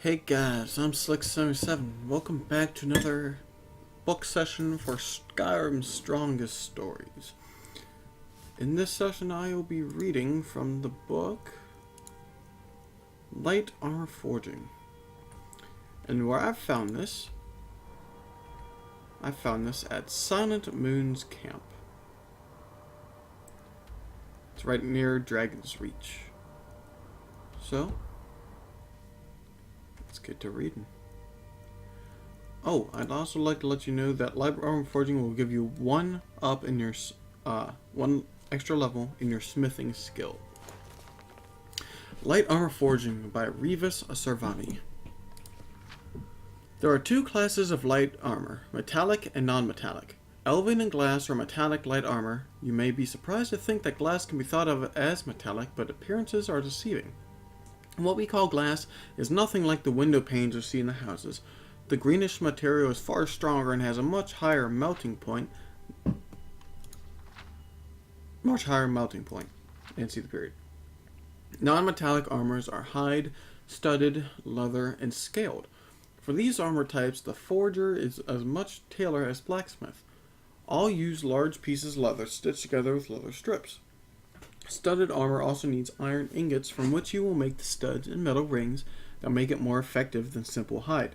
Hey guys, I'm Slick77. Welcome back to another book session for Skyrim's Strongest Stories. In this session I will be reading from the book Light Armor Forging. And where I found this at Silent Moon's camp. It's right near Dragon's Reach. So, let's get to reading. Oh, I'd also like to let you know that Light Armor Forging will give you one extra level in your smithing skill. Light Armor Forging by Revis Sarvani. There are two classes of light armor, metallic and non-metallic. Elven and glass are metallic light armor. You may be surprised to think that glass can be thought of as metallic, but appearances are deceiving. What we call glass is nothing like the window panes you see in the houses. The greenish material is far stronger and has a much higher melting point. And see the period. Non-metallic armors are hide, studded, leather, and scaled. For these armor types, the forger is as much tailor as blacksmith. All use large pieces of leather stitched together with leather strips. Studded armor also needs iron ingots from which you will make the studs and metal rings that make it more effective than simple hide.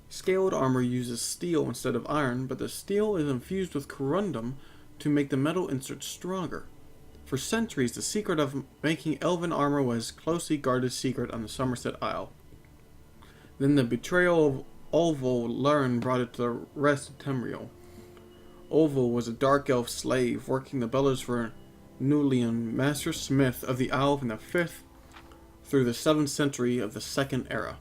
Scaled armor uses steel instead of iron, but the steel is infused with corundum to make the metal inserts stronger. For centuries, the secret of making elven armor was closely guarded secret on the Somerset Isle. Then the betrayal of Olvo Lurin brought it to the rest of Tamriel. Olvo was a dark elf slave working the bellows for Nulian, master smith of the Isle from the 5th through the 7th century of the Second Era.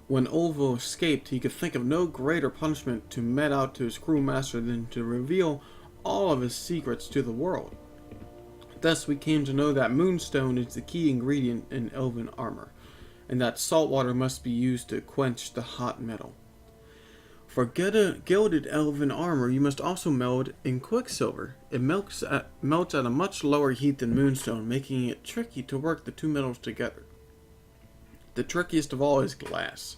When Olvo escaped, he could think of no greater punishment to met out to his cruel master than to reveal all of his secrets to the world. Thus we came to know that moonstone is the key ingredient in elven armor, and that salt water must be used to quench the hot metal. For gilded elven armor, you must also meld in quicksilver. It melts at a much lower heat than moonstone, making it tricky to work the two metals together. The trickiest of all is glass.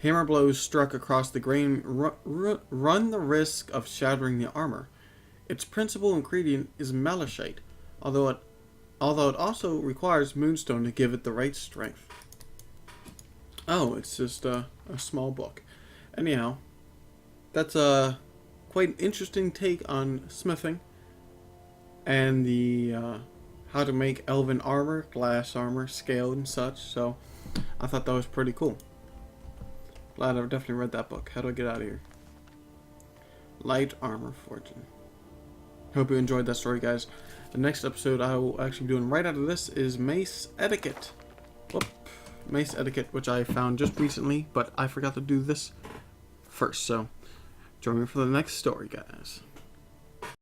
Hammer blows struck across the grain run the risk of shattering the armor. Its principal ingredient is malachite, although it also requires moonstone to give it the right strength. Oh, it's just a small book. Anyhow, that's a quite an interesting take on smithing and the how to make elven armor, glass armor, scaled and such. So I thought that was pretty cool. Glad I've definitely read that book. How do I get out of here? Light Armor Forging. Hope you enjoyed that story, guys. The next episode I will actually be doing right after this is Mace Etiquette. Mace Etiquette, which I found just recently, but I forgot to do this first, so join me for the next story, guys.